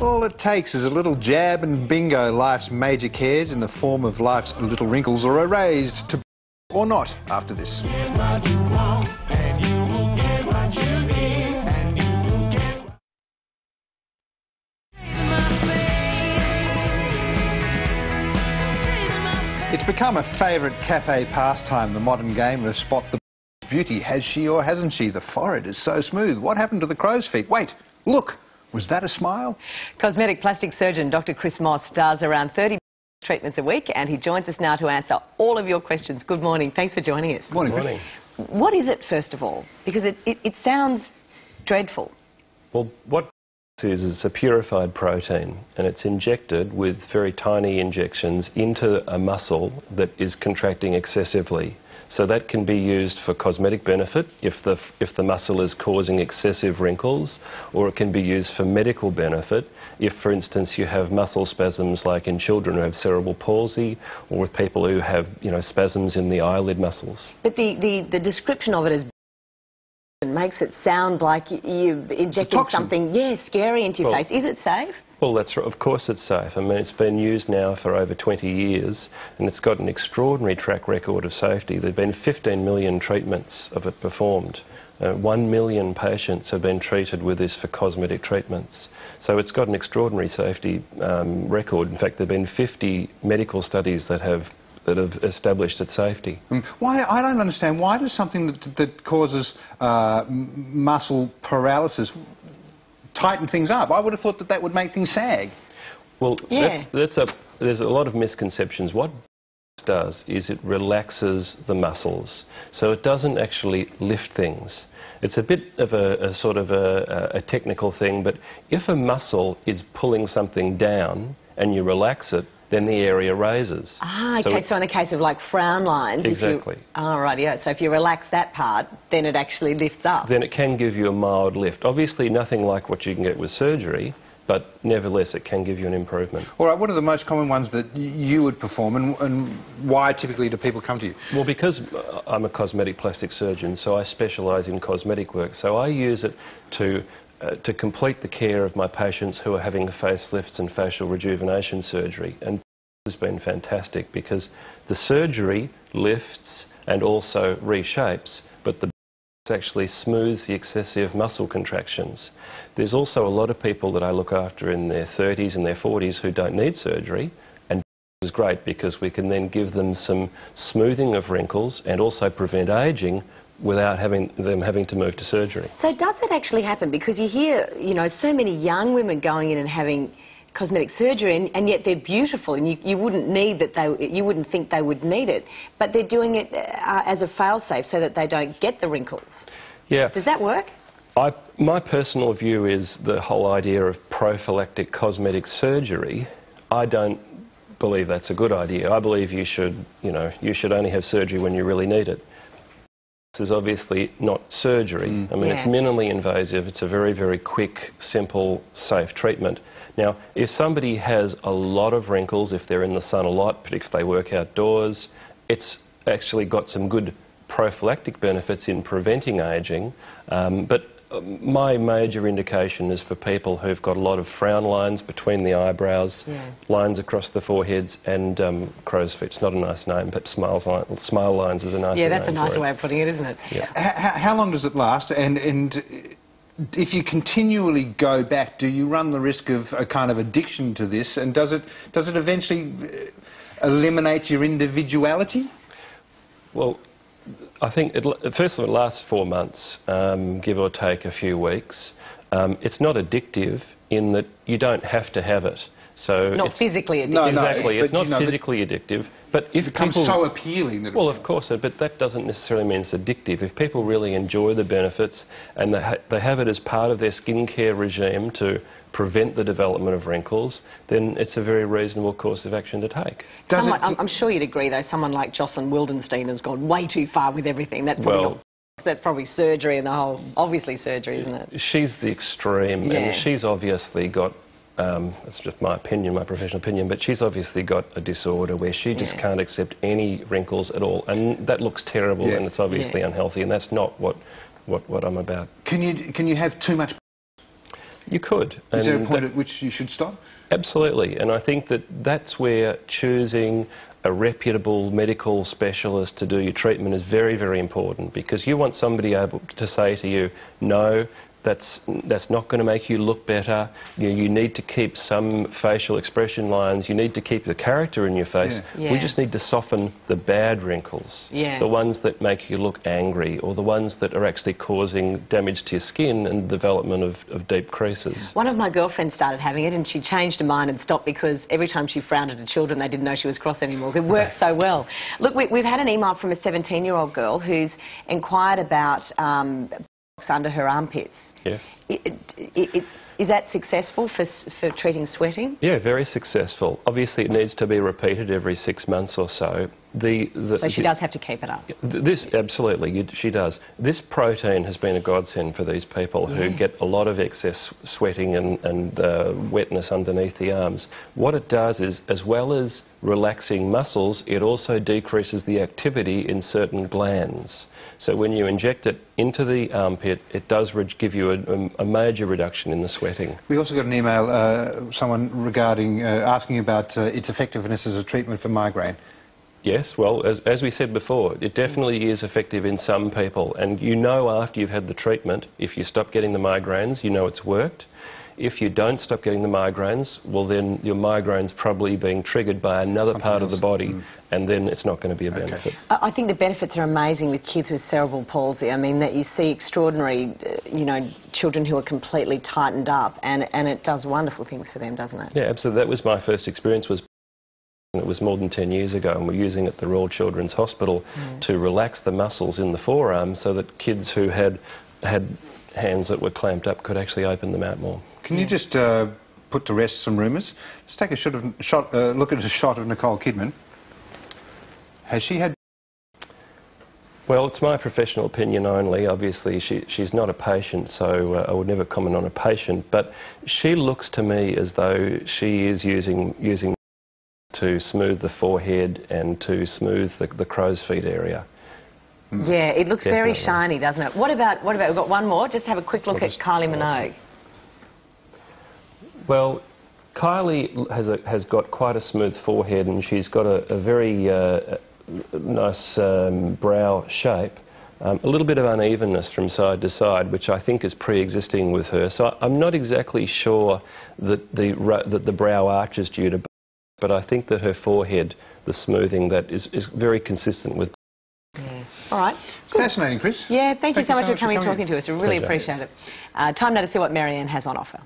All it takes is a little jab and bingo. Life's major cares in the form of life's little wrinkles are erased to or not after this. It's become a favourite cafe pastime, the modern game of spot the beauty. Has she or hasn't she? The forehead is so smooth. What happened to the crow's feet? Wait, look. Was that a smile? Cosmetic plastic surgeon Dr. Chris Moss does around 30 treatments a week, and he joins us now to answer all of your questions. Good morning. Thanks for joining us. Good morning. Good morning. What is it, first of all? Because it sounds dreadful. Well, what it is it's a purified protein, and it's injected with very tiny injections into a muscle that is contracting excessively. So that can be used for cosmetic benefit if the muscle is causing excessive wrinkles, or it can be used for medical benefit if, for instance, you have muscle spasms like in children who have cerebral palsy, or with people who have, spasms in the eyelid muscles. But the description of it as makes it sound like you've injected something, scary into your face. Is it safe? Well, that's right. Of course it's safe. I mean, it's been used now for over 20 years, and it's got an extraordinary track record of safety. There have been 15 million treatments of it performed. 1 million patients have been treated with this for cosmetic treatments. So it's got an extraordinary safety record. In fact, there have been 50 medical studies that have established its safety. Why? I don't understand. Why does something that causes muscle paralysis tighten things up? I would have thought that would make things sag. Well, there's a lot of misconceptions. What it does is it relaxes the muscles, so it doesn't actually lift things. It's a bit of a sort of a technical thing, but if a muscle is pulling something down and you relax it, then the area raises. Ah, okay, so in the case of like frown lines... Exactly. So if you relax that part, then it actually lifts up. Then it can give you a mild lift. Obviously nothing like what you can get with surgery, but nevertheless it can give you an improvement. All right, what are the most common ones that you would perform, and why typically do people come to you? Well, because I'm a cosmetic plastic surgeon, so I specialise in cosmetic work, so I use it to complete the care of my patients who are having facelifts and facial rejuvenation surgery. And this has been fantastic because the surgery lifts and also reshapes, but the actually smooths the excessive muscle contractions. There's also a lot of people that I look after in their 30s and their 40s who don't need surgery, and this is great because we can then give them some smoothing of wrinkles and also prevent ageing without them having to move to surgery. So does it actually happen? Because you hear, so many young women going in and having cosmetic surgery, and yet they're beautiful, and you wouldn't you wouldn't think they would need it, but they're doing it as a fail-safe so that they don't get the wrinkles. Yeah. Does that work? My personal view is the whole idea of prophylactic cosmetic surgery. I don't believe that's a good idea. I believe you should only have surgery when you really need it. This is obviously not surgery. I mean, it's minimally invasive. It's a very, very quick, simple, safe treatment. Now, if somebody has a lot of wrinkles, if they're in the sun a lot, particularly if they work outdoors, it's actually got some good prophylactic benefits in preventing ageing. But my major indication is for people who've got a lot of frown lines between the eyebrows, lines across the foreheads, and crow's feet. It's not a nice name, but smile lines is a nice name. Yeah, that's a nicer way of putting it, isn't it? Yeah. How long does it last? And if you continually go back, do you run the risk of a kind of addiction to this? And does it eventually eliminate your individuality? Well, I think, first of all, it lasts 4 months, give or take a few weeks. It's not addictive in that you don't have to have it. So not physically addictive. No, exactly, it's not physically addictive. But if it becomes so appealing that... Well, of course, but that doesn't necessarily mean it's addictive. If people really enjoy the benefits and they have it as part of their skincare regime to prevent the development of wrinkles, then it's a very reasonable course of action to take. I'm sure you'd agree, though, someone like Jocelyn Wildenstein has gone way too far with everything. That's probably that's probably surgery and the whole... Obviously surgery, isn't it? She's the extreme, and she's obviously got... it's just my opinion, my professional opinion, but she's obviously got a disorder where she just can't accept any wrinkles at all, and that looks terrible, and it's obviously unhealthy, and that's not what I'm about. Can you have too much? You could. Is there a point at which you should stop? Absolutely, and I think that that's where choosing a reputable medical specialist to do your treatment is very, very important, because you want somebody able to say to you, no, that's not going to make you look better. You need to keep some facial expression lines. You need to keep the character in your face. Yeah. We just need to soften the bad wrinkles, the ones that make you look angry, or the ones that are actually causing damage to your skin and development of deep creases. One of my girlfriends started having it, and she changed her mind and stopped because every time she frowned at her children, they didn't know she was cross anymore. It worked so well. Look, we've had an email from a 17-year-old girl who's inquired about under her armpits. Yes. Is that successful for treating sweating? Yeah, very successful. Obviously, it needs to be repeated every 6 months or so. So she does have to keep it up? Absolutely, she does. This protein has been a godsend for these people who get a lot of excess sweating and wetness underneath the arms. What it does is, as well as relaxing muscles, it also decreases the activity in certain glands. So when you inject it into the armpit, it does give you a major reduction in the sweating. We also got an email, someone regarding asking about its effectiveness as a treatment for migraine. Yes, well, as we said before, it definitely is effective in some people, and you know after you've had the treatment, if you stop getting the migraines, you know it's worked. If you don't stop getting the migraines, well then your migraine's probably being triggered by another part of the body, and then it's not going to be a benefit. I think the benefits are amazing with kids with cerebral palsy. I mean, that you see extraordinary, children who are completely tightened up, and it does wonderful things for them, doesn't it? Yeah, absolutely. That was my first experience. It was more than 10 years ago, and we're using it at the Royal Children's Hospital to relax the muscles in the forearm so that kids who had hands that were clamped up could actually open them out more. Can you just put to rest some rumours? Let's take a look at a shot of Nicole Kidman. Has she had... Well, it's my professional opinion only. Obviously, she's not a patient, so I would never comment on a patient. But she looks to me as though she is using to smooth the forehead and to smooth the crow's feet area. Yeah, it looks very shiny, doesn't it? What about, we've got one more, just have a quick look at Kylie Minogue. Well, Kylie has got quite a smooth forehead, and she's got a very nice brow shape. A little bit of unevenness from side to side, which I think is pre-existing with her. So I'm not exactly sure that the brow arch is due to, but I think that her forehead, the smoothing, that is very consistent with. Yeah. All right. It's fascinating, Chris. Yeah, thank you so much for coming and talking to us. We really appreciate it. Time now to see what Marianne has on offer.